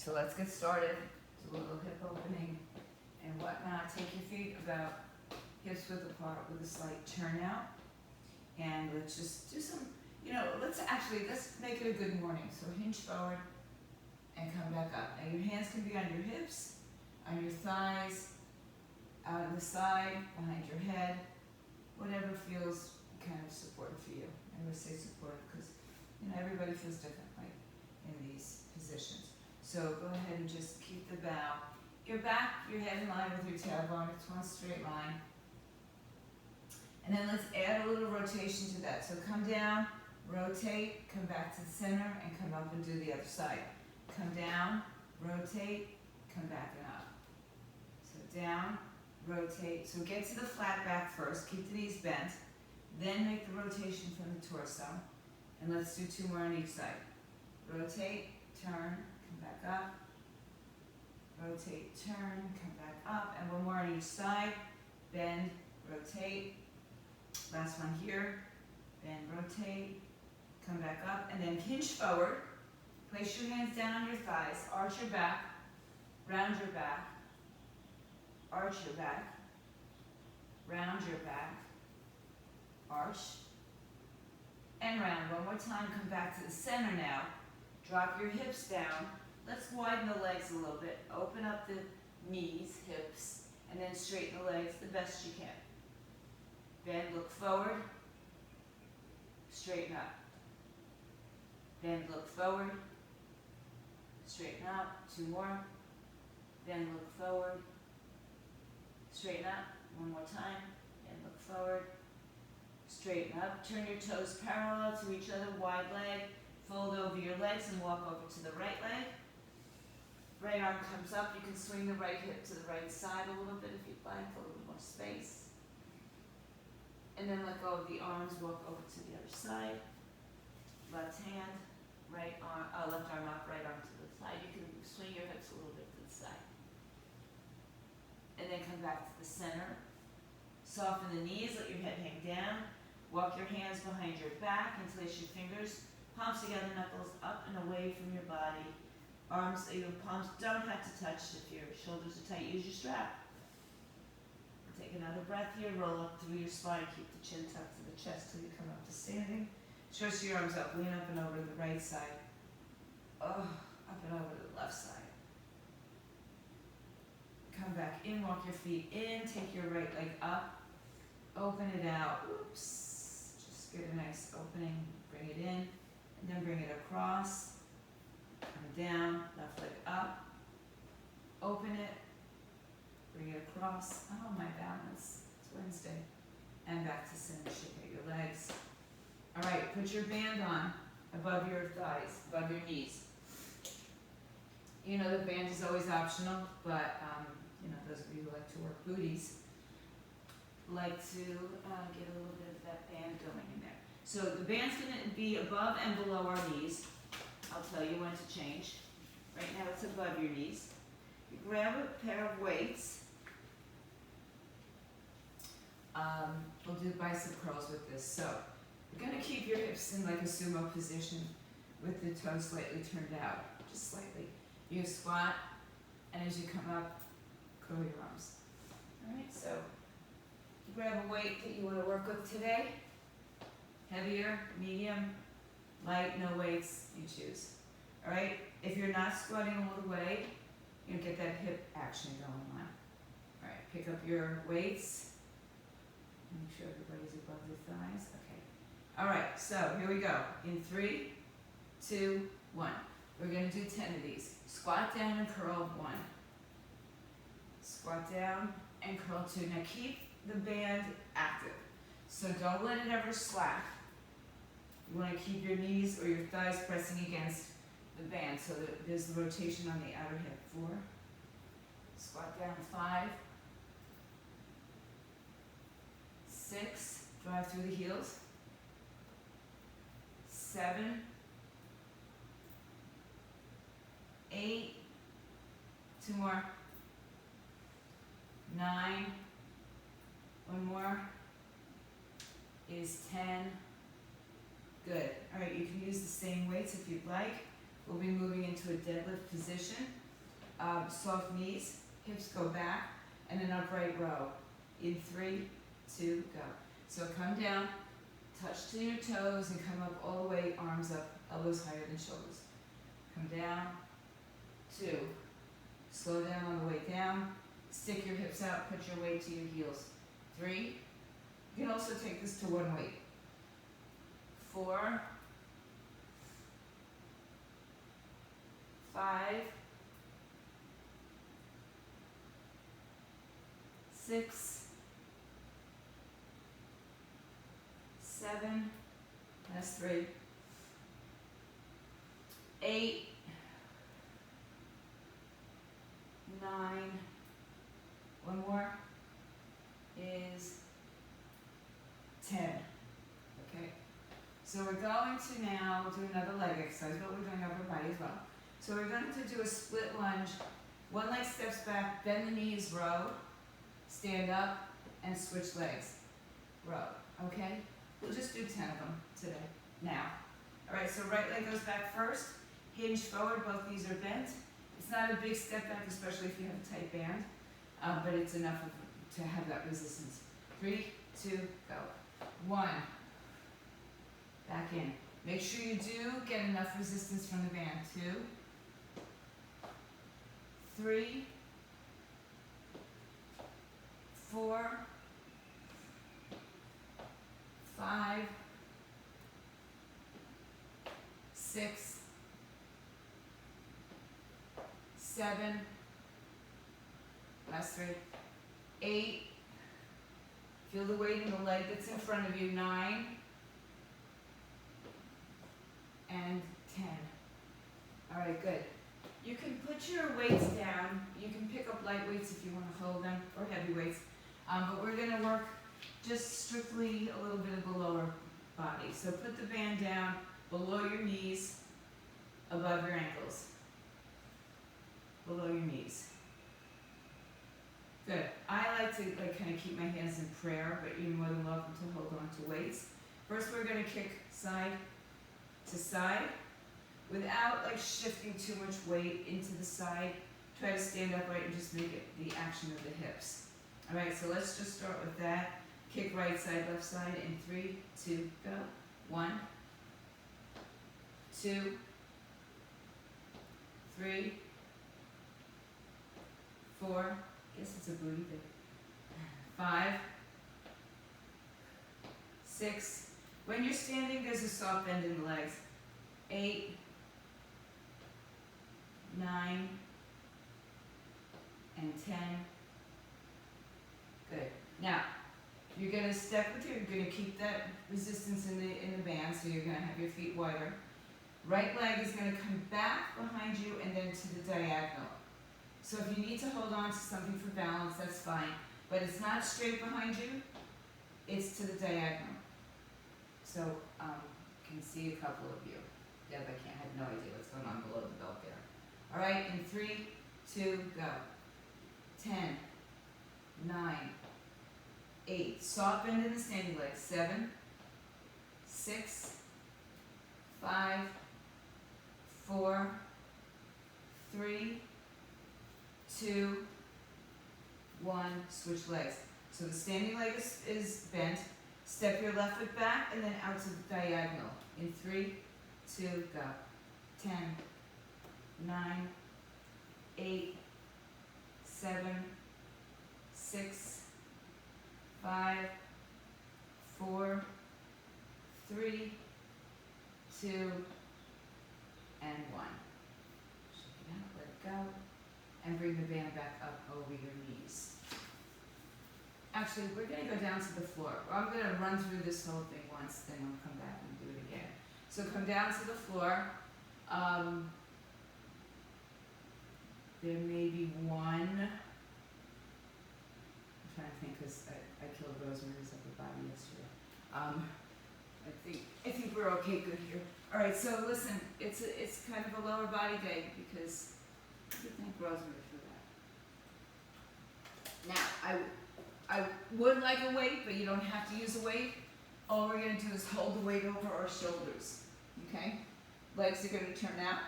So let's get started. Do a little hip opening and whatnot. Take your feet about hips width apart with a slight turn out. And let's just do some, let's make it a good morning. So hinge forward and come back up. Now your hands can be on your hips, on your thighs, out on the side, behind your head, whatever feels kind of supportive for you. I'm going to say supportive because everybody feels differently in these positions. So go ahead and just keep the bow. Your back, your head in line with your tailbone. It's one straight line. And then let's add a little rotation to that. So come down, rotate, come back to the center, and come up and do the other side. Come down, rotate, come back and up. So down, rotate. So get to the flat back first. Keep the knees bent. Then make the rotation from the torso. And let's do two more on each side. Rotate, turn, come back up. Rotate, turn, come back up. And one more on each side. Bend, rotate. Last one here. Bend, rotate, come back up. And then hinge forward. Place your hands down on your thighs. Arch your back. Round your back. Arch your back. Round your back. Arch. And round. One more time. Come back to the center now. Drop your hips down. Let's widen the legs a little bit. Open up the knees, hips, and then straighten the legs the best you can. Bend, look forward. Straighten up. Bend, look forward. Straighten up. Two more. Bend, look forward. Straighten up. One more time. Bend, look forward. Straighten up. Turn your toes parallel to each other. Wide leg. Fold over your legs and walk over to the right leg. Right arm comes up. You can swing the right hip to the right side a little bit if you'd like, a little more space. And then let go of the arms, walk over to the other side. Left hand, left arm up, right arm to the side. You can swing your hips a little bit to the side. And then come back to the center. Soften the knees, let your head hang down. Walk your hands behind your back and place your fingers, palms together, knuckles up and away from your body. Your palms don't have to touch if your shoulders are tight. Use your strap. Take another breath here. Roll up through your spine. Keep the chin tucked to the chest till you come up to standing. Stretch your arms up. Lean up and over to the right side. Up and over to the left side. Come back in. Walk your feet in. Take your right leg up. Open it out. Oops. Just get a nice opening. Bring it in. And then bring it across. Come down. Left leg up. Open it. Bring it across. Oh, my balance. It's Wednesday. And back to center. Shake out your legs. All right, put your band on above your thighs, above your knees. The band is always optional, but those of you who like to work booties like to get a little bit of that band going in there. So the band's going to be above and below our knees. I'll tell you when to change. Right now it's above your knees. You grab a pair of weights. We'll do bicep curls with this. So you're going to keep your hips in like a sumo position with the toes slightly turned out, just slightly. You squat, and as you come up, curl your arms. All right, so grab a weight that you want to work with today. Heavier, medium, light, no weights, you choose. All right, if you're not squatting all the way, get that hip action going on. All right, pick up your weights. Make sure everybody's above the thighs. Okay. All right, so here we go. In 3, 2, 1. We're going to do 10 of these. Squat down and curl 1. Squat down and curl 2. Now keep the band active. So don't let it ever slack. You want to keep your knees or your thighs pressing against the band so that there's the rotation on the outer hip. 4. Squat down 5. 6. Drive through the heels. 7. 8. 2 more. 9. 1 more. Is 10. Good. All right, you can use the same weights if you'd like. we'll be moving into a deadlift position. Soft knees, hips go back, and an upright row. In 3, 2, go. So come down, touch to your toes, and come up all the way, arms up, elbows higher than shoulders. Come down, 2. Slow down on the way down. Stick your hips out, put your weight to your heels. 3. You can also take this to one weight. 4, 5, 6, 7, that's 3, 8, 9, one more is 10. Okay, so we're going to now do another leg exercise, but we're doing upper body as well. So we're going to do a split lunge. One leg steps back, bend the knees, row, stand up, and switch legs. Row, okay? We'll just do 10 of them today, now. All right, so right leg goes back first, hinge forward, both knees are bent. It's not a big step back, especially if you have a tight band, but it's enough to have that resistance. 3, 2, go. 1, back in. Make sure you do get enough resistance from the band. 2, 3, 4, 5, 6, 7, last 3, 8, feel the weight in the leg that's in front of you, 9, and 10. All right, good. You can put your weights down. You can pick up light weights if you want to hold them, or heavy weights. But we're going to work just strictly a little bit of the lower body. So put the band down below your knees, above your ankles. Below your knees. Good. I like to kind of keep my hands in prayer, but you're more than welcome to hold on to weights. First, we're going to kick side to side without shifting too much weight into the side. Try to stand upright and just make it the action of the hips. All right, so let's just start with that. Kick right side, left side in 3, 2, go. 1, 2, 3, 4, guess it's a booty bit. 5, 6. When you're standing, there's a soft bend in the legs. 8, 9, and 10. Good. Now, you're going to step with you're going to keep that resistance in the band, so you're going to have your feet wider. Right leg is going to come back behind you and then to the diagonal. So if you need to hold on to something for balance, that's fine. But it's not straight behind you, it's to the diagonal. So you can see a couple of you. Deb, I have no idea what's going on below the belt there. All right, in 3, 2, go. 10, 9, 8. Soft bend in the standing leg. 7, 6, 5, 4, 3, 2, 1. Switch legs. So the standing leg is bent. Step your left foot back and then out to the diagonal. In 3, 2, go. 10, 9, 8, 7, 6, 5, 4, 3, 2, and 1. Shake it out, let it go, and bring the band back up over your knees. Actually, we're going to go down to the floor. I'm going to run through this whole thing once, then I'll come back and do it again. So come down to the floor. There may be one. I'm trying to think because I killed Rosemary's upper body yesterday. I think we're okay good here. All right, so listen, it's kind of a lower body day because I thank Rosemary for that. Now, I would like a weight, but you don't have to use a weight. All we're going to do is hold the weight over our shoulders, okay? Legs are going to turn out.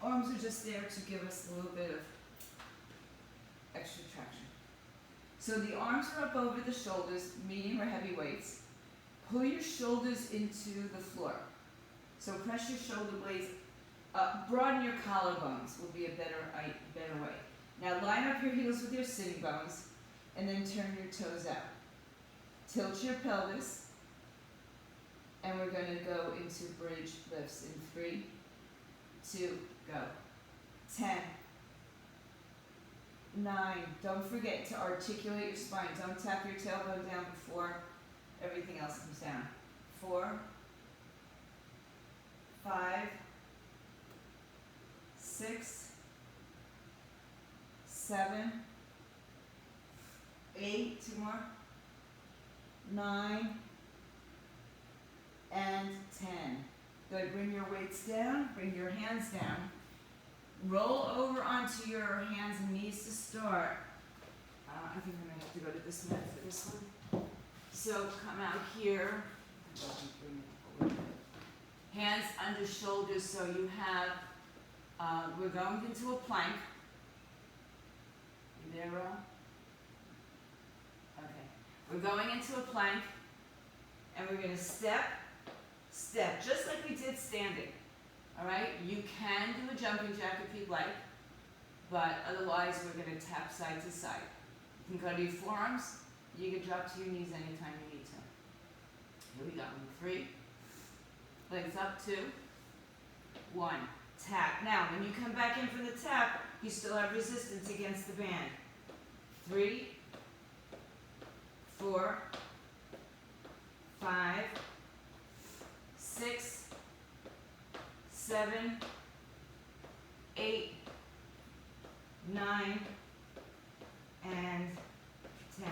Arms are just there to give us a little bit of extra traction. So the arms are up over the shoulders, medium or heavy weights. Pull your shoulders into the floor. So press your shoulder blades up. Broaden your collarbones will be a better way. Now line up your heels with your sitting bones and then turn your toes out. Tilt your pelvis, and we're going to go into bridge lifts in 3, 2, go. 10, 9, don't forget to articulate your spine. Don't tap your tailbone down before everything else comes down. 4, 5, 6, 7, 8, 2 more, 9, and 10. Good, bring your weights down, bring your hands down. Roll over onto your hands and knees to start. I think I'm gonna have to go to this mat for this one. So come out here. Hands under shoulders, so you have, we're going into a plank. You there, Ro? Okay. We're going into a plank, and we're gonna step, just like we did standing. All right, you can do a jumping jack if you'd like, but otherwise we're going to tap side to side. You can go to your forearms. You can drop to your knees anytime you need to. Here we go. 3, legs up, 2, 1, tap. Now, when you come back in from the tap, you still have resistance against the band. 3, 4, 5, 6, 7, 8, 9, and 10.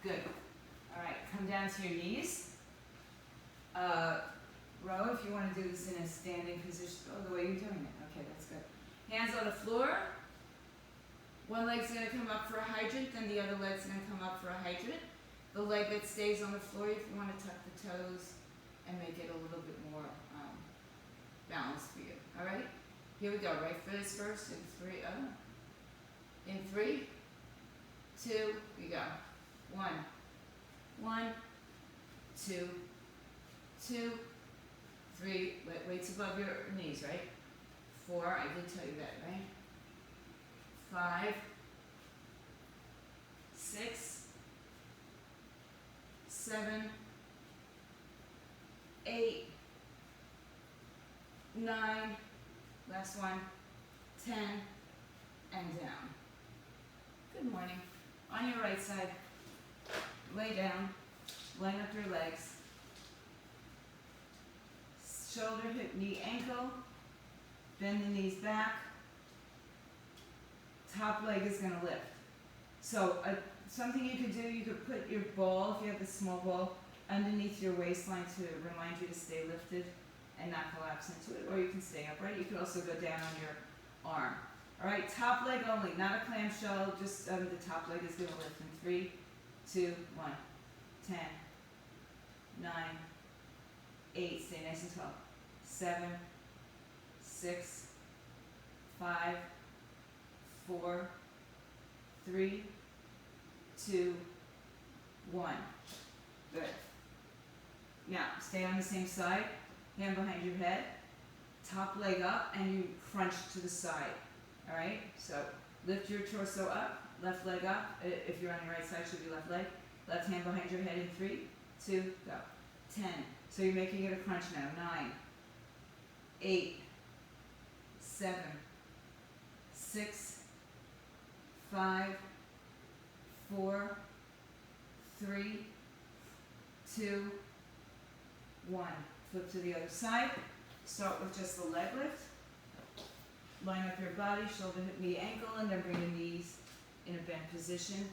Good. All right, come down to your knees. Ro, if you want to do this in a standing position, the way you're doing it. Okay, that's good. Hands on the floor. One leg's going to come up for a hydrant, then the other leg's going to come up for a hydrant. The leg that stays on the floor, if you want to tuck the toes and make it a little bit more balanced for you. All right? Here we go. Right foot first in 3. In 3, 2, we go. 1, 1, 2, 2, 3. Weights above your knees, right? 4. I did tell you that, right? 5, 6, 7, 8, 9, last one, 10, and down. Good morning. On your right side, lay down, line up your legs. Shoulder, hip, knee, ankle. Bend the knees back. Top leg is going to lift. So something you could do, you could put your ball, if you have the small ball, underneath your waistline to remind you to stay lifted and not collapse into it, or you can stay upright. You can also go down on your arm. All right, top leg only, not a clamshell, just the top leg is going to lift in 3, 2, 1, 10, 9, 8, stay nice and tall, 7, 6, 5, 4, 3, 2, 1. Good. Now, stay on the same side, hand behind your head, top leg up, and you crunch to the side. All right? So lift your torso up, left leg up. If you're on your right side, it should be left leg. Left hand behind your head in 3, 2, go. 10. So you're making it a crunch now. 9, 8, 7, 6, 5, 4, 3, 2, 1. Flip to the other side. Start with just the leg lift. Line up your body, shoulder, hip, knee, ankle, and then bring the knees in a bent position.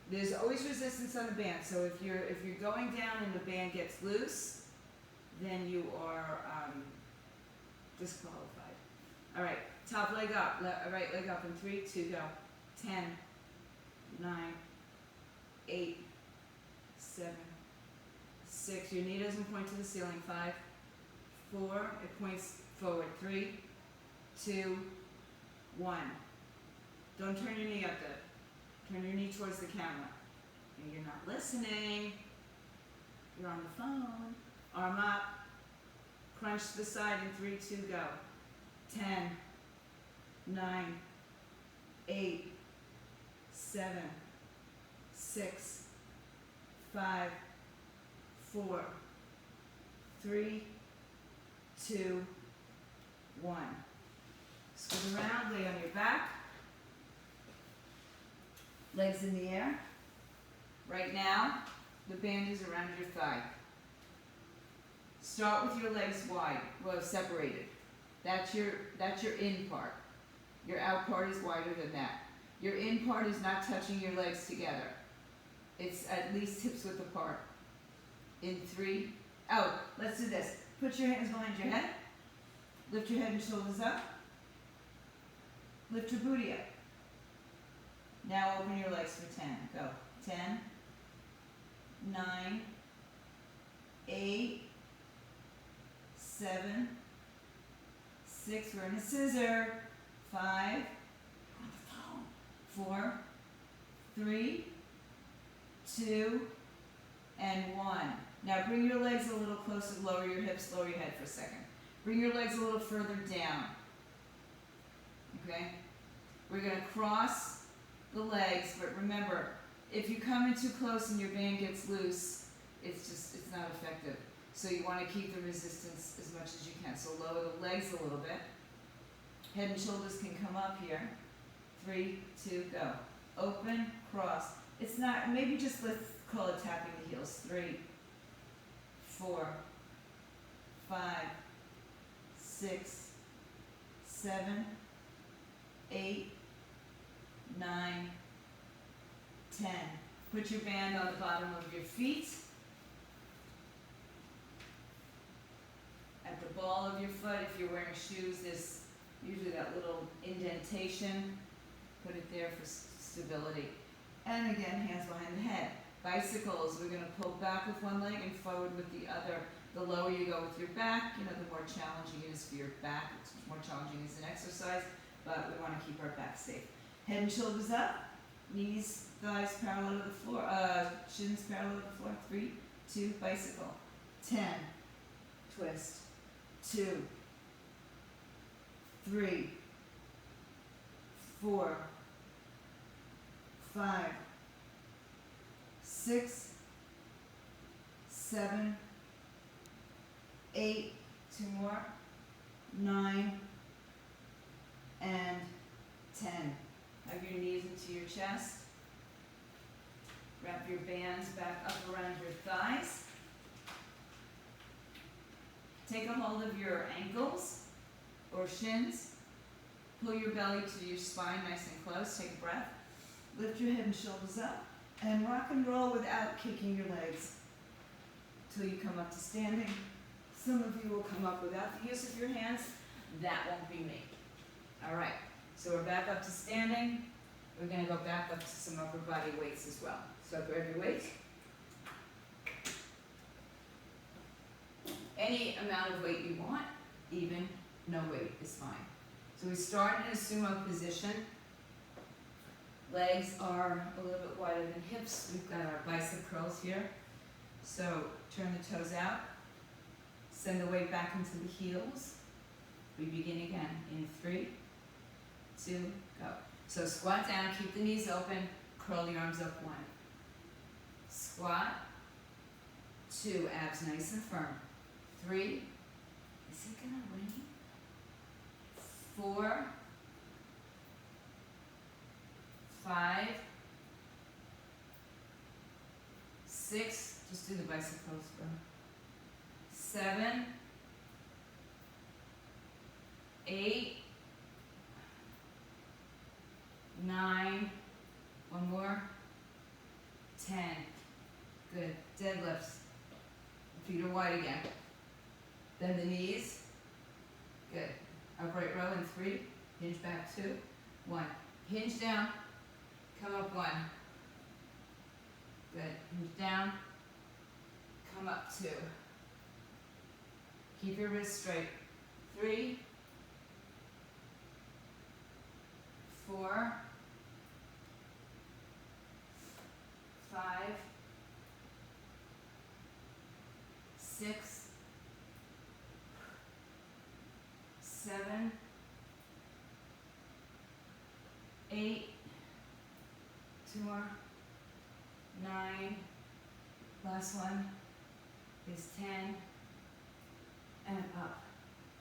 There's always resistance on the band, so if you're going down and the band gets loose, then you are disqualified. All right, top leg up, right leg up in 3, 2, go. 10, 9, 8, 7, 6. Your knee doesn't point to the ceiling. 5, 4. It points forward. 3, 2, 1. Don't turn your knee up though. Turn your knee towards the camera. And you're not listening. You're on the phone. Arm up. Crunch to the side in 3, 2, go. 10, 9, 8, 7, 6, 5, 4, 3, 2, 1. Scoot around, lay on your back. Legs in the air. Right now, the band is around your thigh. Start with your legs wide, well, separated. That's your in part. Your out part is wider than that. Your in part is not touching your legs together. It's at least hips width apart. In 3, oh, let's do this. Put your hands behind your head. Lift your head and shoulders up. Lift your booty up. Now open your legs for 10. Go. 10, 9, 8, 7, 6, we're in a scissor. 5, 4, 3, 2, and 1. Now bring your legs a little closer, lower your hips, lower your head for a second. Bring your legs a little further down. Okay? We're going to cross the legs, but remember, if you come in too close and your band gets loose, it's not effective. So you want to keep the resistance as much as you can. So lower the legs a little bit. Head and shoulders can come up here. 3, 2, go. Open, cross. It's not, maybe just let's call it tapping the heels. 3, 4, 5, 6, 7, 8, 9, 10. Put your band on the bottom of your feet. At the ball of your foot, if you're wearing shoes, there's usually that little indentation. Put it there for stability. And again, hands behind the head. Bicycles, we're going to pull back with one leg and forward with the other. The lower you go with your back, the more challenging it is for your back. It's more challenging as an exercise, but we want to keep our back safe. Head and shoulders up, knees, thighs parallel to the floor, shins parallel to the floor. 3, 2, bicycle. 10, twist. 2, 3, 4, 5, 6, 7, 8, 2 more, 9, and 10. Hug your knees into your chest. Wrap your bands back up around your thighs. Take a hold of your ankles or shins. Pull your belly to your spine nice and close. Take a breath. Lift your head and shoulders up. And rock and roll without kicking your legs until you come up to standing. Some of you will come up without the use of your hands. That won't be me. All right, so we're back up to standing. We're going to go back up to some upper body weights as well. So grab your weight. Any amount of weight you want, even no weight is fine. So we start in a sumo position. Legs are a little bit wider than hips. We've got our bicep curls here. So turn the toes out. Send the weight back into the heels. We begin again in 3, 2, go. So squat down, keep the knees open, curl the arms up. 1. Squat. 2, abs nice and firm. 3, is it gonna rain? 4, 5, 6, just do the bicep curls, bro. 7, 8, 9, one more, 10. Good. Deadlifts. Feet are wide again. Then the knees. Good. Upright row in 3. Hinge back 2. 1. Hinge down. Come up 1. Good. Hinge down. Come up 2. Keep your wrists straight. 3, 4, 5, 6, 7, 8, 2 more, 9, last one is 10, and up.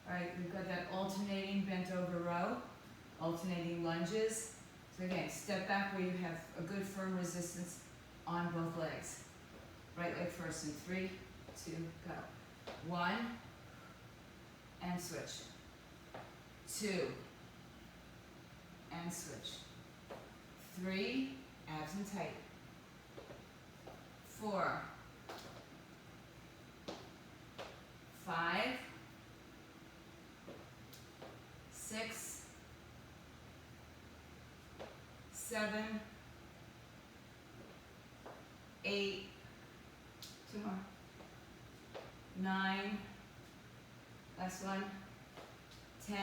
All right, we've got that alternating bent over row, alternating lunges. So again, step back where you have a good firm resistance on both legs. Right leg first in 3, 2, go. 1, and switch. 2, and switch. 3, abs and tight. 4, 5, 6, 7, 8, 2 more, 9, last one, 10,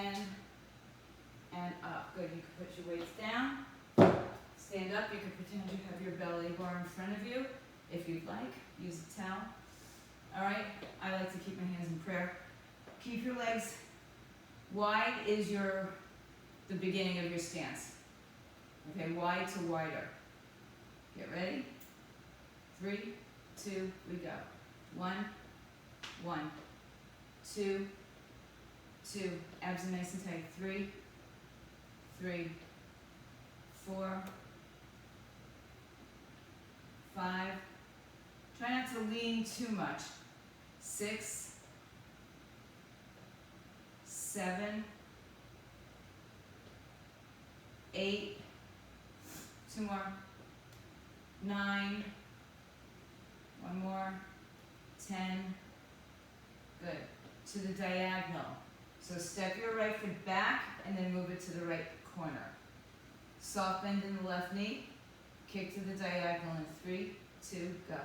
and up. Good, you can put your weights down, stand up, you can pretend you have your belly bar in front of you, if you'd like, use a towel. All right, I like to keep my hands in prayer. Keep your legs wide is the beginning of your stance. Okay, wide to wider. Get ready? 3, 2, we go. 1, 1, 2, 2. Abs are nice and tight. 3, 3, 4, 5. Try not to lean too much. 6, 7, 8, 2 more, 9, 1 more, 10, good, to the diagonal. So step your right foot back and then move it to the right corner. Soft bend in the left knee, kick to the diagonal in 3, 2, go.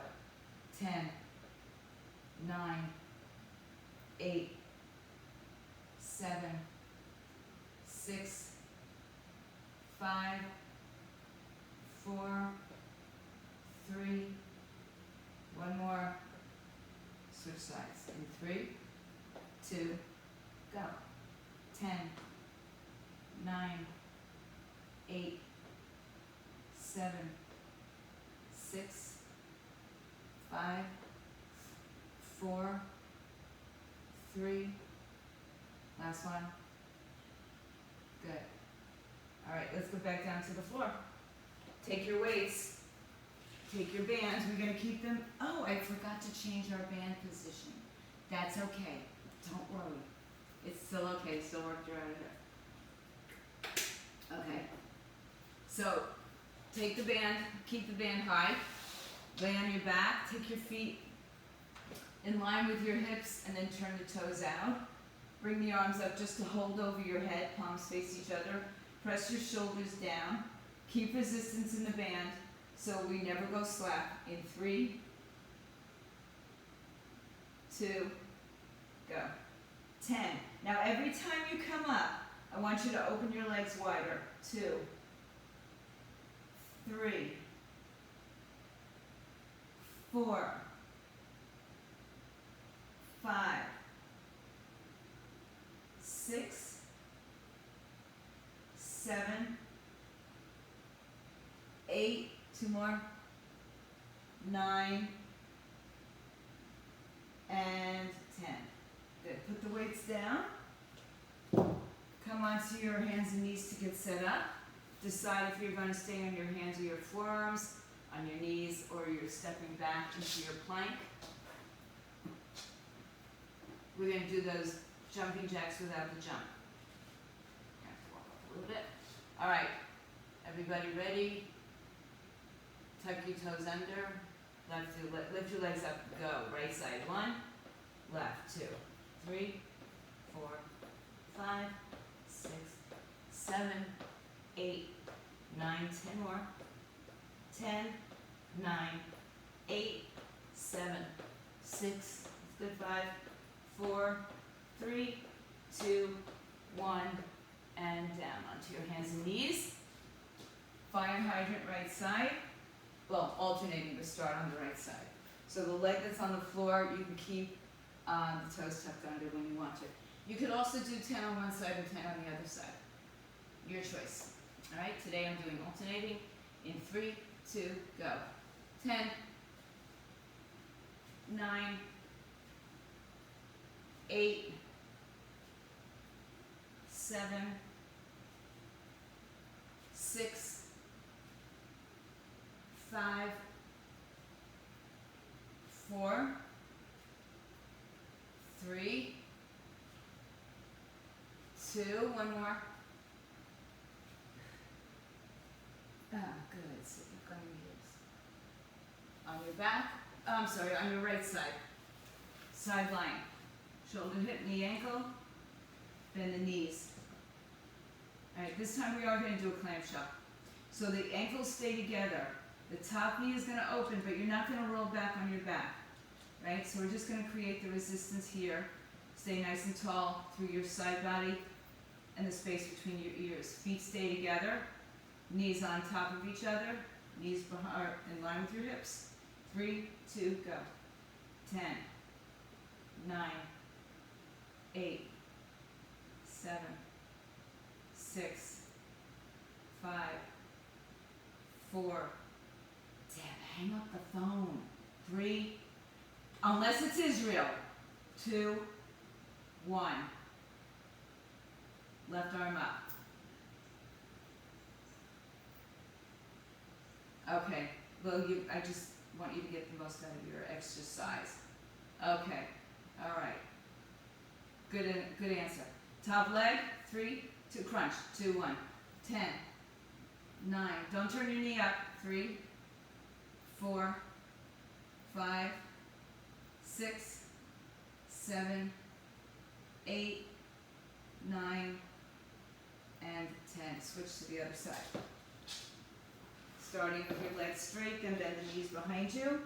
10, 9, 8, 7, 6, 5, 4, 3, 1 more, switch sides, in 3, 2, go. 10, 9, 8, 7, 6, 5, 4, 3, last one, good. All right, let's go back down to the floor. Take your weights, take your bands, we're gonna keep them, oh, I forgot to change our band position. That's okay, don't worry. It's still okay, still worked you out of here. Okay, so take the band, keep the band high, lay on your back, take your feet in line with your hips and then turn the toes out. Bring the arms up just to hold over your head, palms face each other. Press your shoulders down. Keep resistance in the band so we never go slack. In 3, 2, go. 10. Now every time you come up, I want you to open your legs wider. 2, 3, 4, 5, 6, 7, 8, 2 more, 9, and 10. Good. Put the weights down. Come onto your hands and knees to get set up. Decide if you're going to stay on your hands or your forearms, on your knees, or you're stepping back into your plank. We're going to do those jumping jacks without the jump. Have to walk up a little bit. All right, everybody ready? Tuck your toes under. Lift your legs up. Go. Right side. 1, left. 2, 3, 4, 5, 6, 7, 8, 9, 10 more. 10, 9, 8, 7, 6. Good. 5, 4, 3, 2, 1, and down onto your hands and knees. fire hydrant right side, well, alternating, but start on the right side. So the leg that's on the floor, you can keep the toes tucked under when you want to. You could also do 10 on one side and 10 on the other side. Your choice. All right, today I'm doing alternating in 3, 2, go. 10, 9, 8, 7, 6, 5, 4, 3, 2, one more. Ah, good. Sit back on your hips. On your back. Oh, I'm sorry, on your right side. Side line. Shoulder, hip, knee, ankle. Bend the knees. Alright, this time we are going to do a clamshell. So the ankles stay together. The top knee is going to open, but you're not going to roll back on your back. Right? So we're just going to create the resistance here. Stay nice and tall through your side body and the space between your ears. Feet stay together. Knees on top of each other. Knees are in line with your hips. 3, 2, go. 10, 9, 8, 7, 6, 5, 4. Damn, hang up the phone. 3, unless it's Israel. 2, 1. Left arm up. Okay, well, I just want you to get the most out of your exercise. Okay, all right. Good answer. Top leg, 3, 2, crunch, 2, 1. 10, 9, don't turn your knee up. 3, 4, 5, 6, 7, 8, 9, and 10. Switch to the other side. Starting with your legs straight, then bend the knees behind you.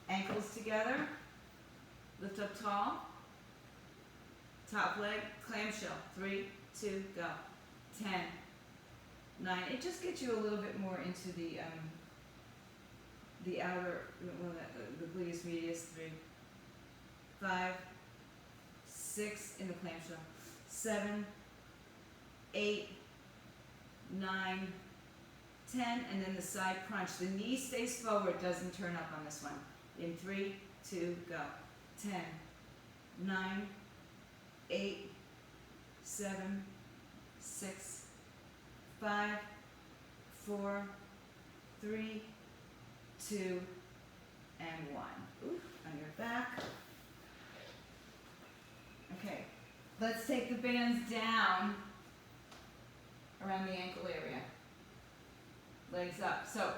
Ankles together. Lift up tall. Top leg, clamshell. 3, 2, go. 10, 9. It just gets you a little bit more into the outer, well, the gluteus medius. 3, 5, 6 in the clamshell. 7, 8, 9, 10, and then the side crunch. The knee stays forward, doesn't turn up on this one. In 3, 2, go. 10, 9, 8, 7, 6, 5, 4, 3, 2, and 1. Ooh, on your back. Okay, let's take the bands down around the ankle area. Legs up. So,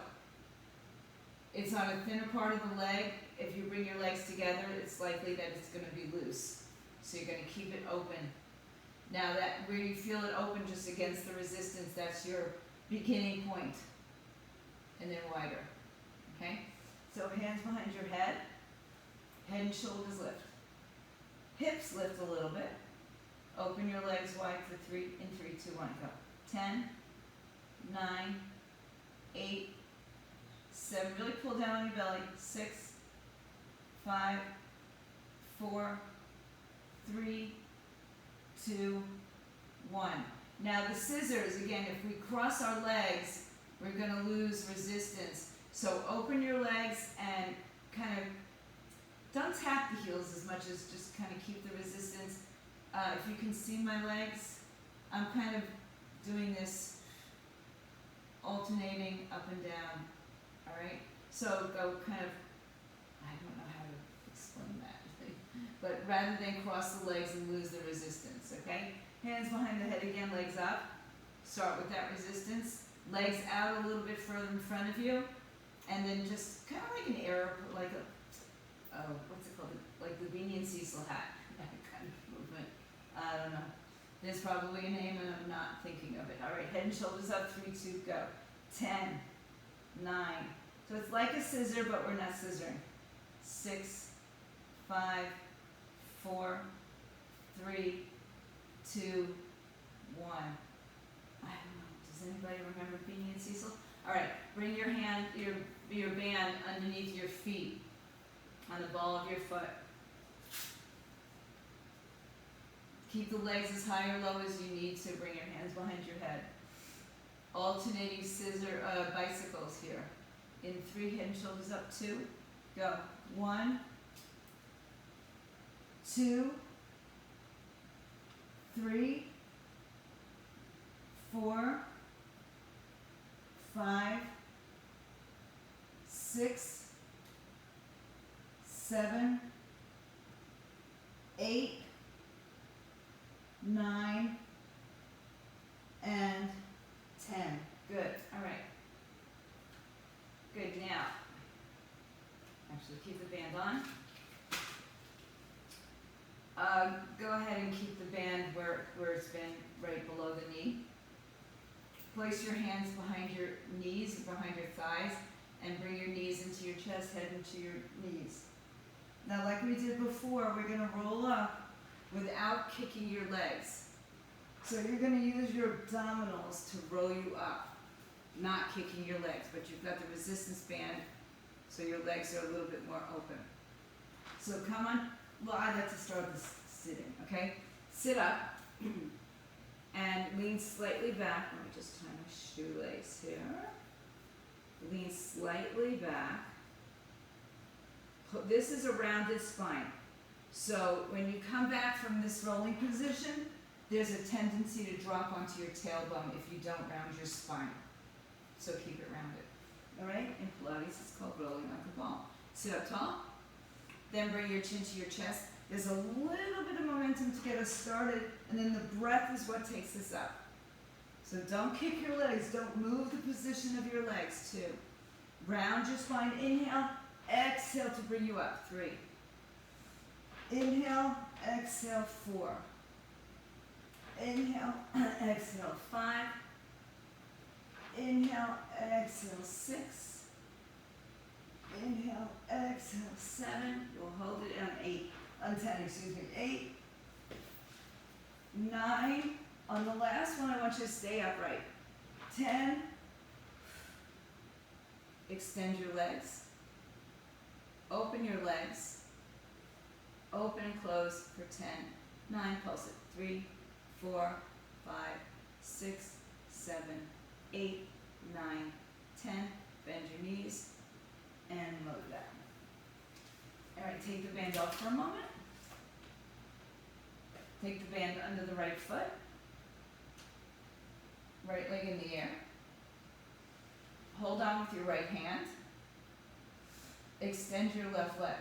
it's on a thinner part of the leg. If you bring your legs together, it's likely that it's going to be loose. So you're going to keep it open. Now that where you feel it open just against the resistance, that's your beginning point. And then wider. Okay? So hands behind your head. Head and shoulders lift. Hips lift a little bit. Open your legs wide for 3, in 3, 2, 1, go. 10, 9, 8, 7, really pull down on your belly. 6, 5, 4, 3, 2, 1. Now the scissors, again, if we cross our legs, we're going to lose resistance. So open your legs and kind of, don't tap the heels as much as just kind of keep the resistance. If you can see my legs, I'm kind of doing this alternating up and down. All right? So go kind of, I don't know how to explain that. But rather than cross the legs and lose the resistance, okay? Hands behind the head again, legs up. Start with that resistance. Legs out a little bit further in front of you. And then just kind of like an arrow, like a, what's it called? Like the Beanie and Cecil hat. That kind of movement. I don't know. There's probably a name and I'm not thinking of it. All right, head and shoulders up, 3, 2, go. 10, 9. So it's like a scissor, but we're not scissoring. 6, 5, 4, 3, 2, 1. I don't know. Does anybody Anybody remember Beanie and Cecil? All right, bring your hand, your band underneath your feet, on the ball of your foot. Keep the legs as high or low as you need to. Bring your hands behind your head. Alternating bicycles here. In 3, head and shoulders up, 2. Go. 1, 2, 3, 4, 5, 6, 7, 8, 9, and 10. Good. All right. Good. Now, actually keep the band on. Go ahead and keep the band where it's been, right below the knee. Place your hands behind your knees, behind your thighs, and bring your knees into your chest, head into your knees. Now, like we did before, we're going to roll up without kicking your legs. So you're going to use your abdominals to roll you up, not kicking your legs, but you've got the resistance band, so your legs are a little bit more open. So come on. Well, I like to start this sitting, okay? Sit up and lean slightly back. Let me just tie my shoelace here. Lean slightly back. This is a rounded spine. So when you come back from this rolling position, there's a tendency to drop onto your tailbone if you don't round your spine. So keep it rounded. All right? In Pilates, it's called rolling like a ball. Sit up tall. Then bring your chin to your chest. There's a little bit of momentum to get us started, and then the breath is what takes us up. So don't kick your legs. Don't move the position of your legs, too. Round your spine. Inhale. Exhale to bring you up. 3. Inhale. Exhale. 4. Inhale. Exhale. 5. Inhale. Exhale. 6. Inhale, exhale, 7. We'll hold it on 8, on 10, excuse me. 8, 9. On the last one, I want you to stay upright. 10. Extend your legs. Open your legs. Open and close for 10. 9, pulse it. 3, 4, 5, 6, 7, 8, 9, 10. Bend your knees. And load that. All right, take the band off for a moment. Take the band under the right foot. Right leg in the air. Hold on with your right hand. Extend your left leg.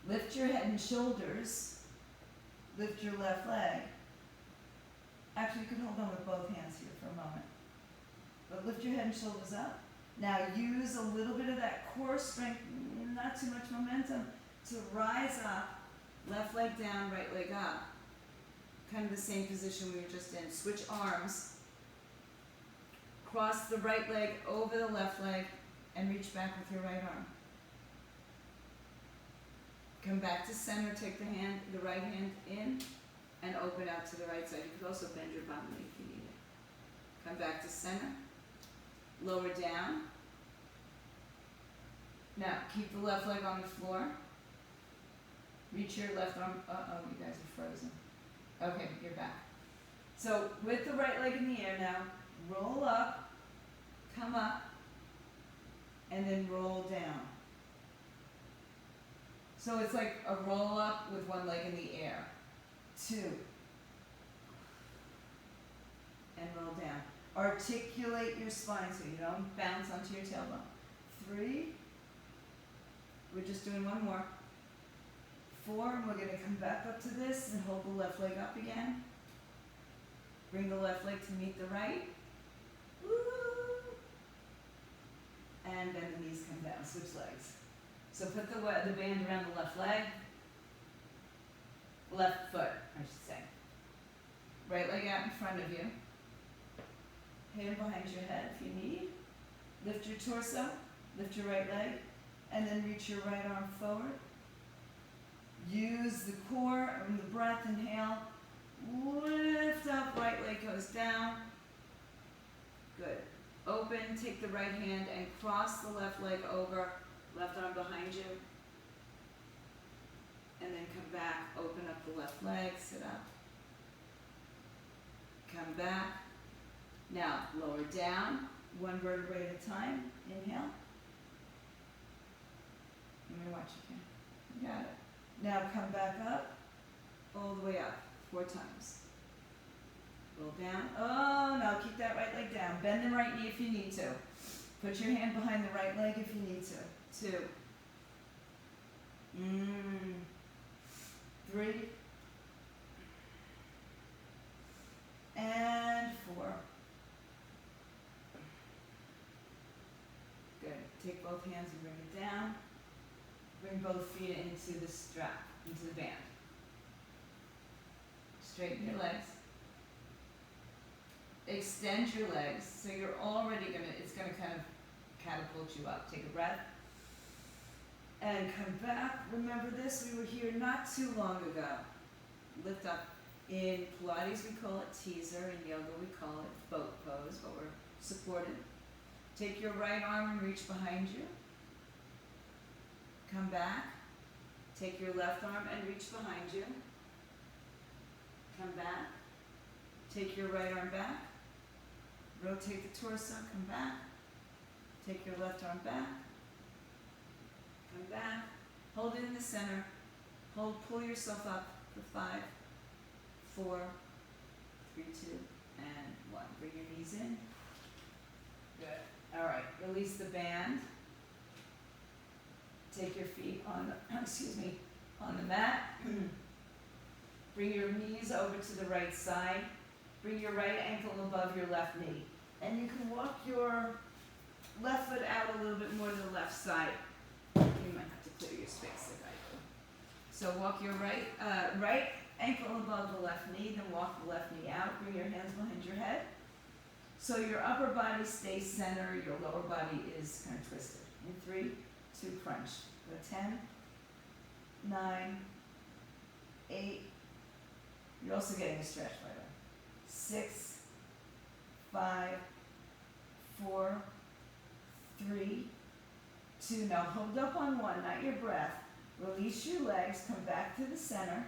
Lift your head and shoulders. Lift your left leg. Actually, you can hold on with both hands here for a moment. But lift your head and shoulders up. Now use a little bit of that core strength, not too much momentum, to rise up, left leg down, right leg up. Kind of the same position we were just in. Switch arms. Cross the right leg over the left leg and reach back with your right arm. Come back to center, take the right hand in and open out to the right side. You could also bend your bottom leg if you need it. Come back to center. Lower down. Now, keep the left leg on the floor. Reach your left arm. Uh-oh, you guys are frozen. Okay, you're back. So, with the right leg in the air now, roll up, come up, and then roll down. So it's like a roll up with one leg in the air. 2. And roll down. Articulate your spine so you don't bounce onto your tailbone. 3. We're just doing one more. 4, and we're going to come back up to this and hold the left leg up again. Bring the left leg to meet the right. Woo! And then the knees come down. Switch legs. So put the band around the left leg. Left foot, I should say. Right leg out in front of you. Hand behind your head if you need. Lift your torso, lift your right leg, and then reach your right arm forward. Use the core and the breath, inhale. Lift up, right leg goes down. Good. Open, take the right hand and cross the left leg over, left arm behind you. And then come back, open up the left leg, sit up. Come back. Now, lower down, one vertebrae at a time. Inhale. Let me watch you, Kim. You got it. Now come back up, all the way up, 4 times. Roll down. Oh, no, keep that right leg down. Bend the right knee if you need to. Put your hand behind the right leg if you need to. 2. 3. And 4. Good. Take both hands and bring it down. Bring both feet into the strap, into the band. Straighten your legs. Extend your legs, so you're already it's gonna kind of catapult you up. Take a breath. And come back. Remember this, we were here not too long ago. Lift up. In Pilates we call it teaser, in yoga we call it boat pose, but we're supported. Take your right arm and reach behind you. Come back. Take your left arm and reach behind you. Come back. Take your right arm back. Rotate the torso, come back. Take your left arm back. Come back. Hold it in the center. Hold, pull yourself up for 5, 4, 3, 2, and 1. Bring your knees in. Good. All right, release the band. Take your feet on the, on the mat. Bring your knees over to the right side. Bring your right ankle above your left knee. And you can walk your left foot out a little bit more to the left side. You might have to clear your space if I do. So walk your right ankle above the left knee, then walk the left knee out. Bring your hands behind your head. So your upper body stays center, your lower body is kind of twisted. In 3, 2, crunch. Go 10, 9, 8. You're also getting a stretch, by the way. 6, 5, 4, 3, 2. Now hold up on 1, not your breath. Release your legs, come back to the center.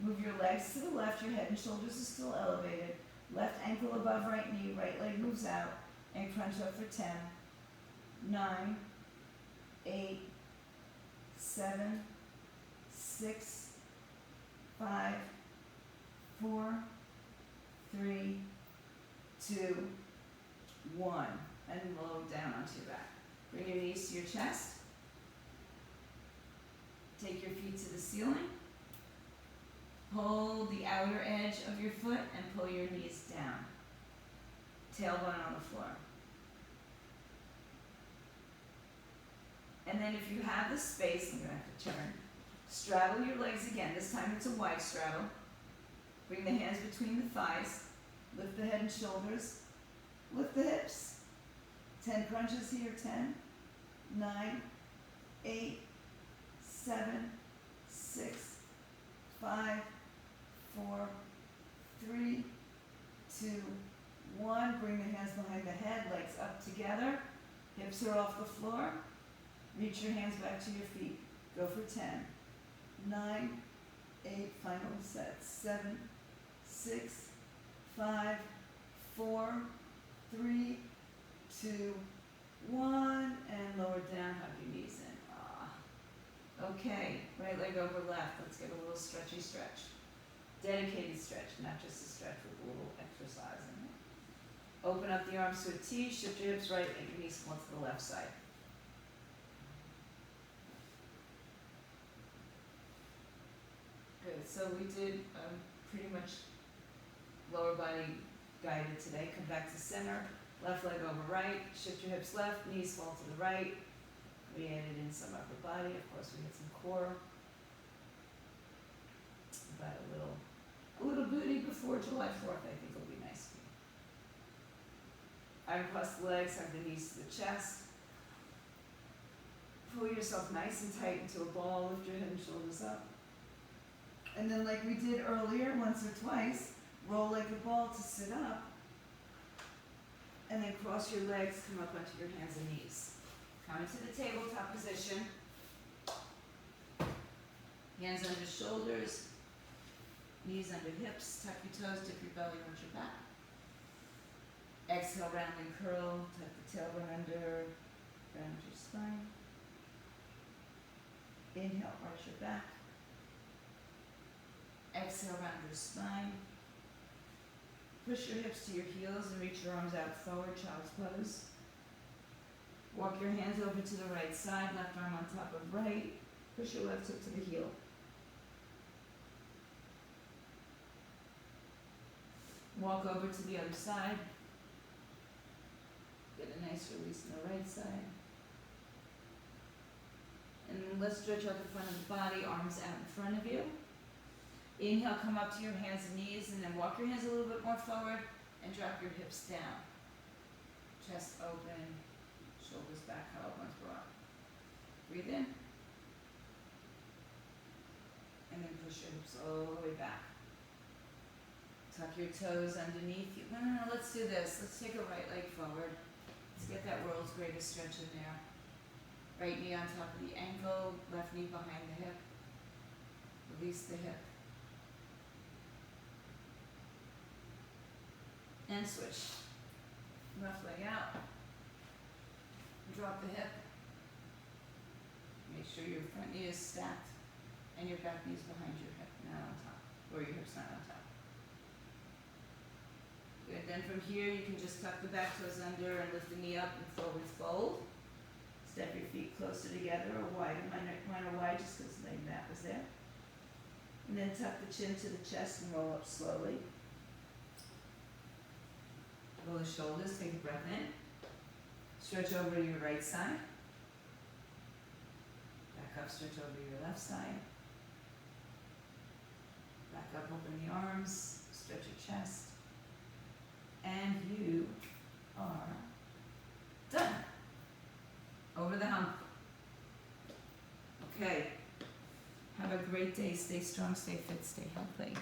Move your legs to the left, your head and shoulders are still elevated. Left ankle above right knee, right leg moves out, and crunch up for 10, 9, 8, 7, 6, 5, 4, 3, 2, 1. And lower down onto your back. Bring your knees to your chest. Take your feet to the ceiling. Hold the outer edge of your foot and pull your knees down. Tailbone on the floor. And then if you have the space, I'm going to have to turn. Straddle your legs again. This time it's a wide straddle. Bring the hands between the thighs. Lift the head and shoulders. Lift the hips. 10 crunches here. 10, 9, 8, 7, 6, 5, 4, 3, 2, 1. Bring the hands behind the head, legs up together. Hips are off the floor. Reach your hands back to your feet. Go for 10, 9, 8, final set. 7, 6, 5, 4, 3, 2, 1. And lower down, hug your knees in. Okay, right leg over left. Let's get a little stretchy stretch. Dedicated stretch, not just a stretch with a little exercise in it. Open up the arms to a T, shift your hips right, and your knees come to the left side. Good, so we did pretty much lower body guided today. Come back to center, left leg over right, shift your hips left, knees fall to the right. We added in some upper body, of course we had some core. But a little booty before July 4th I think will be nice for you. Arm across the legs, hug the knees to the chest. Pull yourself nice and tight into a ball, lift your head and shoulders up. And then like we did earlier, once or twice, Roll like a ball to sit up. And then cross your legs, come up onto your hands and knees. Come into the tabletop position. Hands under shoulders, knees under hips, tuck your toes, dip your belly onto your back. Exhale, round and curl, tuck the tailbone under, round your spine. Inhale, arch your back. Exhale, round your spine. Push your hips to your heels and reach your arms out forward, child's pose. Walk your hands over to the right side, left arm on top of right. Push your left hip to the heel. Walk over to the other side. Get a nice release on the right side. And then let's stretch out the front of the body, arms out in front of you. Inhale, come up to your hands and knees, and then walk your hands a little bit more forward and drop your hips down. Chest open, shoulders back, collarbones broad. Breathe in. And then push your hips all the way back. Tuck your toes underneath you. No, let's do this. Let's take a right leg forward. Let's get that world's greatest stretch in there. Right knee on top of the ankle, left knee behind the hip. Release the hip. And switch. Left leg out. Drop the hip. Make sure your front knee is stacked and your back knee is behind your hip, not on top, or your hip's not on top. Good, then from here you can just tuck the back toes under and lift the knee up and forward fold. Step your feet closer together or wider, mine are wide just because the mat was there. And then tuck the chin to the chest and roll up slowly. Roll the shoulders, take a breath in. Stretch over to your right side. Back up, stretch over to your left side. Back up, open the arms, stretch your chest. And you are done. Over the hump. Okay. Have a great day. Stay strong, stay fit, stay healthy.